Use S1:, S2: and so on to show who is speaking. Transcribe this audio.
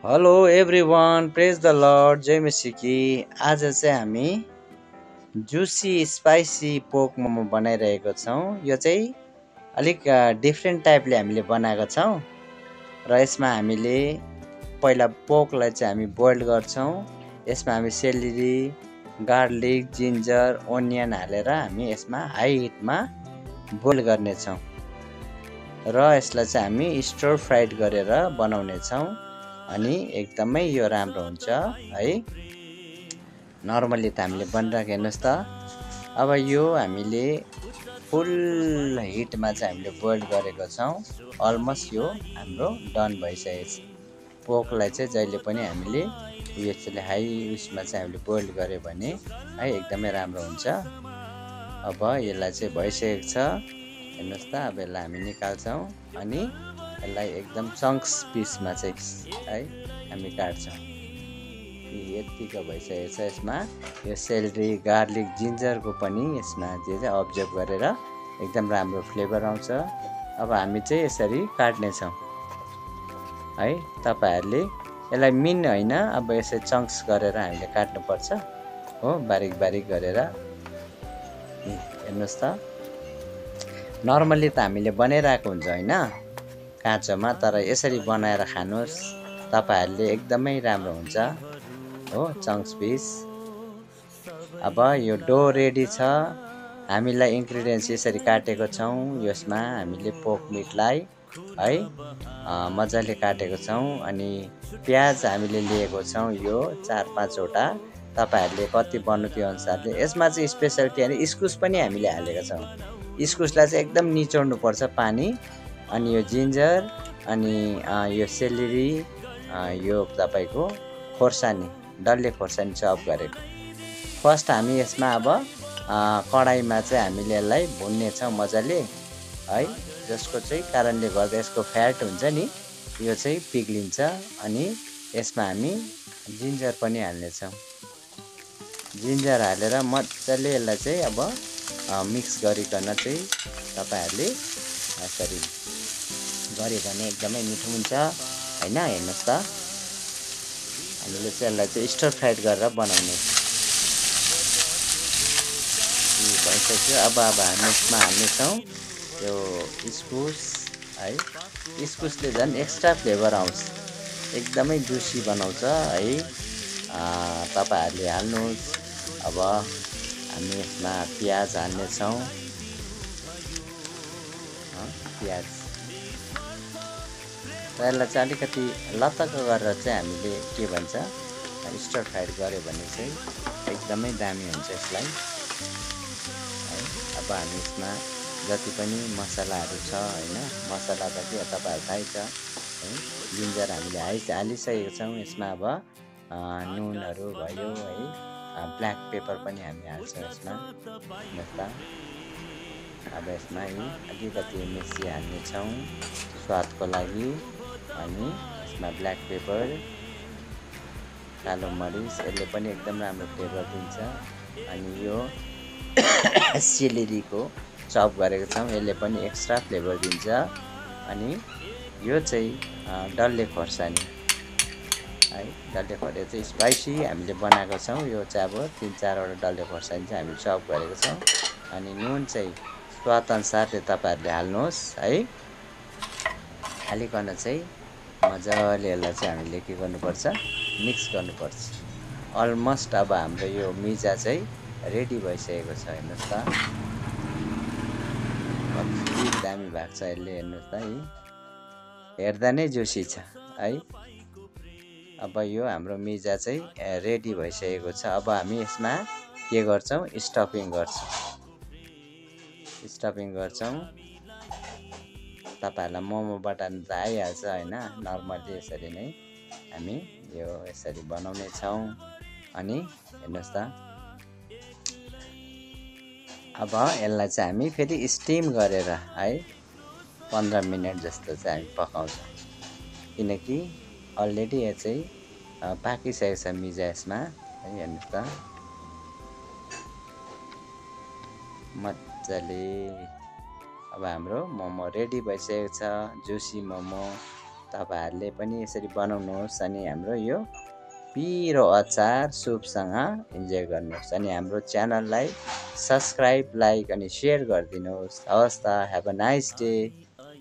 S1: Hello everyone, praise the Lord, जय मसिकी। आज चाहिँ हामी जुसी स्पाइसी पोक मोमो बनाइरहेको छौँ। यो चाहिँ अलिक डिफ्रेन्ट टाइपले हामीले बनाएको छौँ र यसमा हामीले पहिला पोकलाई चाहिँ हामी बोइल गर्छौँ। यसमा हामी सेलेरी, गार्लिक, जिन्जर, ओनियन हालेर हामी यसमा हाई हिटमा बोइल गर्नेछौँ र यसलाई चाहिँ हामी स्टर फ्राइड गरेर बनाउनेछौँ। अनि एकदमै यो राम्रो हुन्छ है। नर्मली त हामीले बनाइरहेको हेर्नुहोस् त। अब यो हामीले फुल हिटमा चाहिँ हामीले बोइल गरेको छौँ। अलमोस्ट यो हाम्रो डन भइसकेको छ। पोकलाई चाहिँ जहिले पनि हामीले यसले हाई उयसमा चाहिँ हामीले बोइल गऱ्यो भने है एकदमै राम्रो हुन्छ। अब यसलाई चाहिँ भइसकेको छ हेर्नुहोस् त। अब यसलाई हामी निकाल्छौँ अनि यसलाई एकदम चङ्क्स पिसमा चाहिँ है हामी काट्छौँ। यतिको भइसकेको छ। यसमा यो सेलेरी, गार्लिक, जिन्जरको पनि यसमा चाहिँ अब्जर्भ गरेर एकदम राम्रो फ्लेभर आउँछ। अब हामी चाहिँ यसरी काट्नेछौँ है। तपाईँहरूले यसलाई मिन होइन, अब यसरी चङ्क्स गरेर हामीले काट्नुपर्छ हो, बारिक बारिक गरेर। हेर्नुहोस् त, नर्मली त हामीले बनाइरहेको हुन्छ होइन काँचोमा, तर यसरी बनाएर खानुहोस्, तपाईँहरूले एकदमै राम्रो हुन्छ हो, चङ्क्स पिस। अब यो डो रेडी छ। हामीलाई इन्ग्रिडियन्ट्स यसरी काटेको छौँ। यसमा हामीले पोक मिटलाई है मजाले काटेको छौँ। अनि प्याज हामीले लिएको छौँ यो 4-5वटा। तपाईँहरूले कति बन्नु त्यो अनुसारले। यसमा चाहिँ स्पेसलिटी अनि इस्कुस पनि हामीले हालेका छौँ। इस्कुसलाई चाहिँ एकदम निचोड्नुपर्छ पानी। अनि यो जिन्जर, अनि यो सेलेरी, यो तपाईँको खोर्सानी, डल्ले खोर्सानी चप गरेको। फर्स्ट हामी यसमा अब कडाईमा चाहिँ हामीले यसलाई भुन्नेछौँ मजाले है, जसको चाहिँ कारणले गर्दा यसको फ्याट हुन्छ नि यो चाहिँ पिग्लिन्छ। अनि यसमा हामी जिन्जर पनि हाल्नेछौँ। जिन्जर हालेर मजाले यसलाई चाहिँ अब मिक्स गरिकन चाहिँ तपाईँहरूले यसरी गऱ्यो भने एकदमै मिठो हुन्छ होइन। हेर्नुहोस् त, हामीले चाहिँ यसलाई चाहिँ स्टर फ्राइड गरेर बनाउने भइसक्यो। अब हामी यसमा हाल्नेछौँ यो इस्कुस है। इस्कुसले झन् एक्स्ट्रा फ्लेभर आउँछ, एकदमै जुसी बनाउँछ है। तपाईँहरूले हाल्नुहोस्। अब हामी यसमा प्याज हाल्नेछौँ। प्याज यसलाई चाहिँ अलिकति लतक गरेर चाहिँ हामीले के भन्छ स्टर फ्राइड गऱ्यो भने चाहिँ एकदमै दामी हुन्छ यसलाई है। अब हामी यसमा जति पनि मसलाहरू छ होइन, मसला त के तपाईँहरू थाहै छ है। जिन्जर हामीले हालिसकेको छौँ। यसमा अब नुनहरू भयो है, ब्ल्याक पेपर पनि हामी हाल्छौँ यसमा। हेर्नुहोस् त, अब यसमा अलिकति मिर्ची हाल्नेछौँ स्वादको लागि। अनि यसमा ब्ल्याक पेपर, कालो मरिच, यसले पनि एकदम राम्रो फ्लेभर दिन्छ। अनि यो सेलेरीको चप गरेको छौँ, यसले पनि एक्स्ट्रा फ्लेभर दिन्छ। अनि यो चाहिँ डल्ले खोर्सानी है, डल्ले खोर्सानी चाहिँ स्पाइसी हामीले बनाएको छौँ। यो चाहिँ अब 3-4वटा डल्ले खोर्सानी चाहिँ हामीले चप गरेको छौँ। अनि नुन चाहिँ स्वादअनुसारले तपाईँहरूले हाल्नुहोस् है। हालिकन चाहिँ मजाले यसलाई चाहिँ हामीले के गर्नुपर्छ, मिक्स गर्नुपर्छ। अलमोस्ट अब हाम्रो यो मिजा चाहिँ रेडी भइसकेको छ। हेर्नुहोस् त, कति दामी भएको छ यसले। हेर्नुहोस् त, हेर्दा नै जोसी छ है। अब यो हाम्रो मिजा चाहिँ रेडी भइसकेको छ। अब हामी यसमा के गर्छौँ, स्टफिङ गर्छौँ। स्टफिङ गर्छौँ। तपाईँहरूलाई मोमो बनाउनु त आइहाल्छ होइन, नर्मली यसरी नै हामी यो यसरी बनाउने छौँ। अनि हेर्नुहोस् त, अब यसलाई चाहिँ हामी फेरि स्टिम गरेर है 15 मिनट जस्तो चाहिँ हामी पकाउँछौँ। किनकि अलरेडी यो चाहिँ पाकिसकेको छ मिजा यसमा है। हेर्नुहोस् त मजाले। अब हाम्रो मोमो रेडी भइसकेको छ, जुसी मोमो तपाईँहरूले पनि यसरी बनाउनुहोस् अनि हाम्रो यो पिरो अचार सुपसँग इन्जोय गर्नुहोस् अनि हाम्रो च्यानललाई सब्सक्राइब, लाइक अनि सेयर गरिदिनुहोस्। हवस् त, ह्याभ अ नाइस डे।